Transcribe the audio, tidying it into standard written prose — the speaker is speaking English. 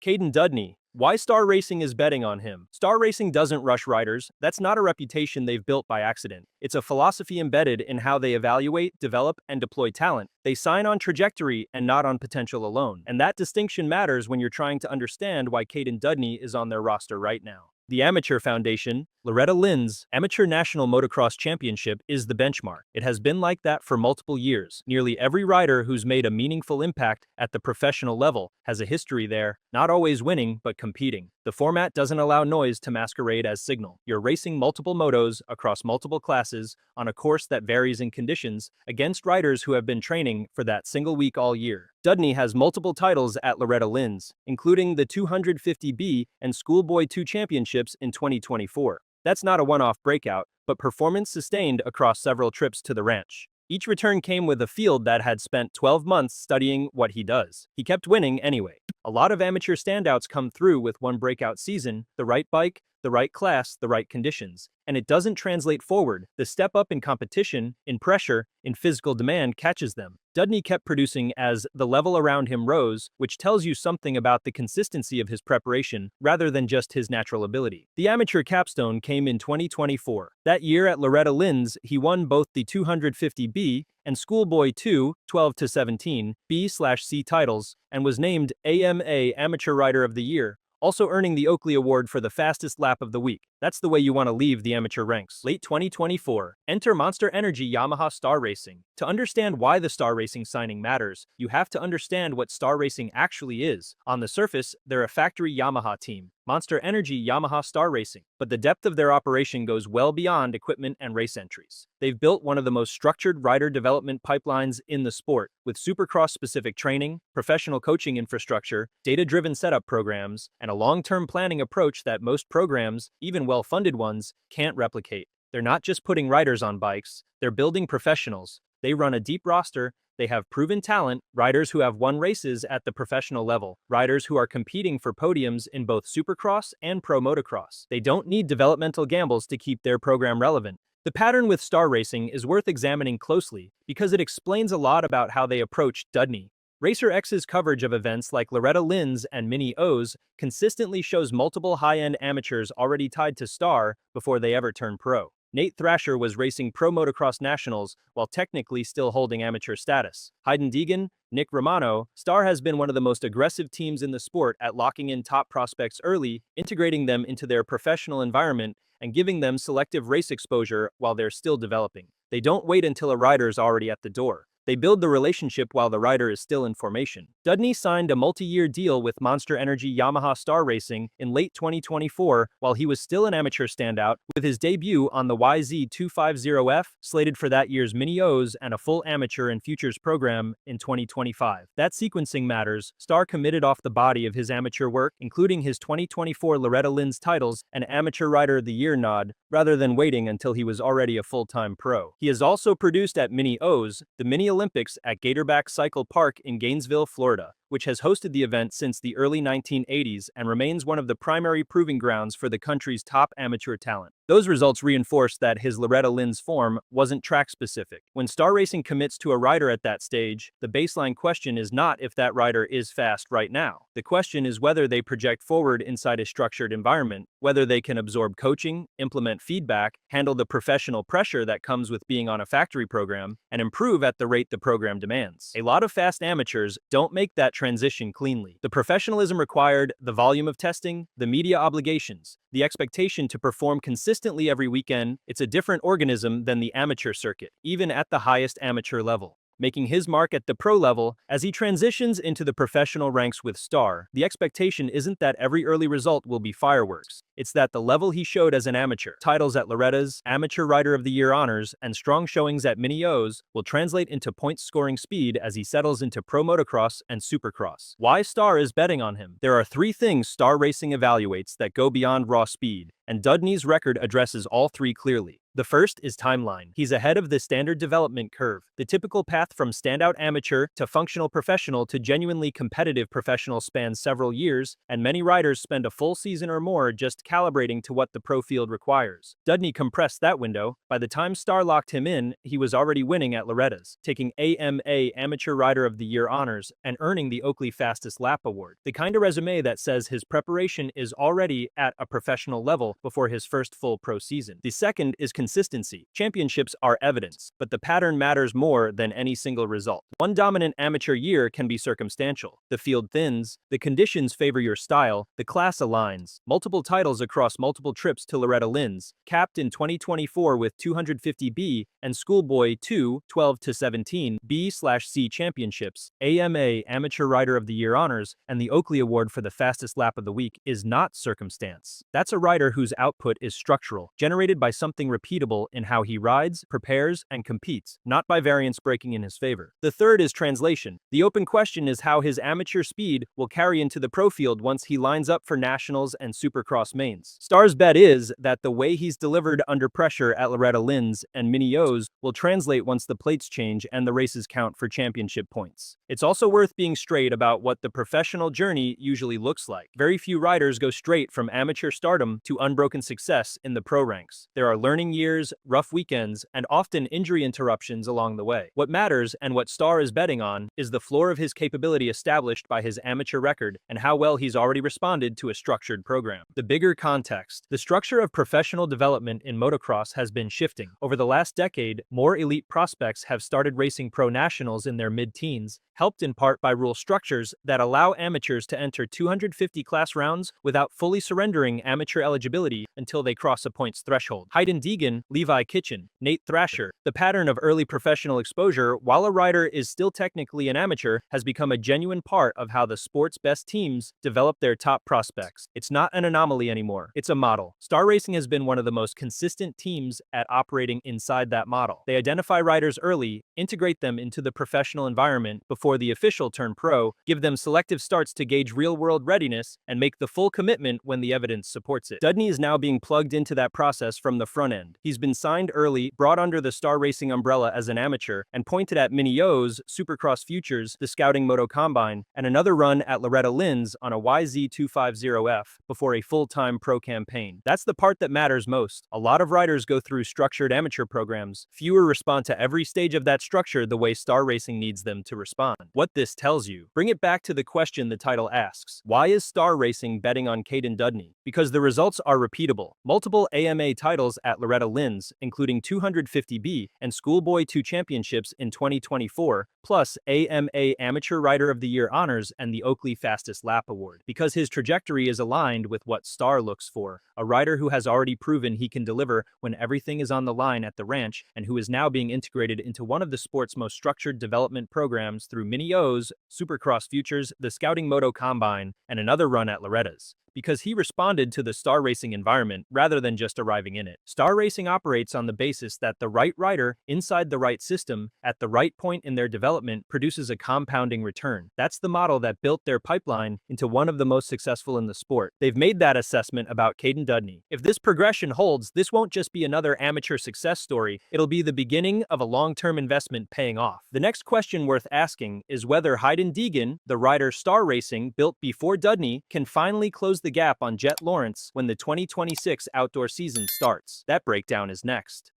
Caden Dudney. Why Star Racing is betting on him. Star Racing doesn't rush riders. That's not a reputation they've built by accident. It's a philosophy embedded in how they evaluate, develop, and deploy talent. They sign on trajectory and not on potential alone. And that distinction matters when you're trying to understand why Caden Dudney is on their roster right now. The Amateur Foundation, Loretta Lynn's Amateur National Motocross Championship, is the benchmark. It has been like that for multiple years. Nearly every rider who's made a meaningful impact at the professional level has a history there, not always winning, but competing. The format doesn't allow noise to masquerade as signal. You're racing multiple motos across multiple classes on a course that varies in conditions against riders who have been training for that single week all year. Dudney has multiple titles at Loretta Lynn's, including the 250B and Schoolboy 2 championships in 2024. That's not a one-off breakout, but performance sustained across several trips to the ranch. Each return came with a field that had spent 12 months studying what he does. He kept winning anyway. A lot of amateur standouts come through with one breakout season, the right bike, the right class, the right conditions, and it doesn't translate forward. The step up in competition, in pressure, in physical demand catches them. Dudney kept producing as the level around him rose, which tells you something about the consistency of his preparation rather than just his natural ability. The amateur capstone came in 2024. That year at Loretta Lynn's, he won both the 250B and Schoolboy 2 12-17 B/C titles and was named AMA Amateur Rider of the Year, also earning the Oakley Award for the fastest lap of the week. That's the way you want to leave the amateur ranks. Late 2024. Enter Monster Energy Yamaha Star Racing. To understand why the Star Racing signing matters, you have to understand what Star Racing actually is. On the surface, they're a factory Yamaha team, Monster Energy Yamaha Star Racing, but the depth of their operation goes well beyond equipment and race entries. They've built one of the most structured rider development pipelines in the sport, with supercross-specific training, professional coaching infrastructure, data-driven setup programs, and a long-term planning approach that most programs, even well-funded ones, can't replicate. They're not just putting riders on bikes, they're building professionals. They run a deep roster. They have proven talent, riders who have won races at the professional level, riders who are competing for podiums in both supercross and pro motocross. They don't need developmental gambles to keep their program relevant. The pattern with Star Racing is worth examining closely because it explains a lot about how they approach Dudney. Racer X's coverage of events like Loretta Lynn's and Mini O's consistently shows multiple high-end amateurs already tied to Star before they ever turn pro. Nate Thrasher was racing pro motocross nationals while technically still holding amateur status. Hayden Deegan, Nick Romano, Star has been one of the most aggressive teams in the sport at locking in top prospects early, integrating them into their professional environment, and giving them selective race exposure while they're still developing. They don't wait until a rider's already at the door. They build the relationship while the rider is still in formation. Dudney signed a multi-year deal with Monster Energy Yamaha Star Racing in late 2024 while he was still an amateur standout, with his debut on the YZ250F slated for that year's Mini O's and a full amateur and futures program in 2025. That sequencing matters. Star committed off the body of his amateur work, including his 2024 Loretta Lynn's titles and Amateur Rider of the Year nod, rather than waiting until he was already a full-time pro. He has also produced at Mini O's, the Mini Olympics at Gatorback Cycle Park in Gainesville, Florida, which has hosted the event since the early 1980s and remains one of the primary proving grounds for the country's top amateur talent. Those results reinforce that his Loretta Lynn's form wasn't track-specific. When Star Racing commits to a rider at that stage, the baseline question is not if that rider is fast right now. The question is whether they project forward inside a structured environment, whether they can absorb coaching, implement feedback, handle the professional pressure that comes with being on a factory program, and improve at the rate the program demands. A lot of fast amateurs don't make that transition cleanly. The professionalism required, the volume of testing, the media obligations, the expectation to perform consistently every weekend, it's a different organism than the amateur circuit, even at the highest amateur level. Making his mark at the pro level, as he transitions into the professional ranks with Star, the expectation isn't that every early result will be fireworks. It's that the level he showed as an amateur, titles at Loretta's, Amateur Rider of the Year honors, and strong showings at Mini O's will translate into points-scoring speed as he settles into pro motocross and supercross. Why Star is betting on him? There are three things Star Racing evaluates that go beyond raw speed. and Dudney's record addresses all three clearly. The first is timeline. He's ahead of the standard development curve, the typical path from standout amateur to functional professional to genuinely competitive professional spans several years, and many riders spend a full season or more just calibrating to what the pro field requires. Dudney compressed that window. By the time Star locked him in, he was already winning at Loretta's, taking AMA Amateur Rider of the Year honors and earning the Oakley Fastest Lap Award. The kind of resume that says his preparation is already at a professional level before his first full pro season. The second is consistency. Championships are evidence, but the pattern matters more than any single result. One dominant amateur year can be circumstantial. The field thins, the conditions favor your style, the class aligns. Multiple titles across multiple trips to Loretta Lynn's, capped in 2024 with 250B and Schoolboy 2 12-17 B/C championships, AMA Amateur Rider of the Year honors, and the Oakley Award for the fastest lap of the week is not circumstance. That's a rider whose output is structural, generated by something repeatable in how he rides, prepares, and competes, not by variance breaking in his favor. The third is translation. The open question is how his amateur speed will carry into the pro field once he lines up for nationals and supercross mains. Star's bet is that the way he's delivered under pressure at Loretta Lynn's and Mini O's will translate once the plates change and the races count for championship points. It's also worth being straight about what the professional journey usually looks like. Very few riders go straight from amateur stardom to unbroken success in the pro ranks. There are learning years, rough weekends, and often injury interruptions along the way. What matters, and what Star is betting on, is the floor of his capability established by his amateur record and how well he's already responded to a structured program. The bigger context. The structure of professional development in motocross has been shifting. Over the last decade, more elite prospects have started racing pro nationals in their mid-teens, helped in part by rule structures that allow amateurs to enter 250 class rounds without fully surrendering amateur eligibility until they cross a points threshold. Caden Dudney, Levi Kitchen, Nate Thrasher. The pattern of early professional exposure, while a rider is still technically an amateur, has become a genuine part of how the sport's best teams develop their top prospects. It's not an anomaly anymore. It's a model. Star Racing has been one of the most consistent teams at operating inside that model. They identify riders early, integrate them into the professional environment before the official turn pro, give them selective starts to gauge real-world readiness, and make the full commitment when the evidence supports it. Dudney is now being plugged into that process from the front end. He's been signed early, brought under the Star Racing umbrella as an amateur, and pointed at Mini O's, Supercross Futures, the Scouting Moto Combine, and another run at Loretta Lynn's on a YZ250F before a full-time pro campaign. That's the part that matters most. A lot of riders go through structured amateur programs. Fewer respond to every stage of that structure the way Star Racing needs them to respond. What this tells you. Bring it back to the question the title asks. Why is Star Racing betting on Caden Dudney? Because the results are repeatable. Multiple AMA titles at Loretta Lynn's, including 250B and Schoolboy 2 championships in 2024, plus AMA Amateur Rider of the Year honors and the Oakley Fastest Lap Award. Because his trajectory is aligned with what Star looks for, a rider who has already proven he can deliver when everything is on the line at the ranch and who is now being integrated into one of the sport's most structured development programs through Mini O's, Supercross Futures, the Scouting Moto Combine, and another run at Loretta's. Because he responded to the Star Racing environment rather than just arriving in it. Star Racing operates on the basis that the right rider, inside the right system, at the right point in their development, produces a compounding return. That's the model that built their pipeline into one of the most successful in the sport. They've made that assessment about Caden Dudney. If this progression holds, this won't just be another amateur success story, it'll be the beginning of a long-term investment paying off. The next question worth asking is whether Caden Dudney, the rider Star Racing built before Dudney, can finally close the gap on Jet Lawrence when the 2026 outdoor season starts. That breakdown is next.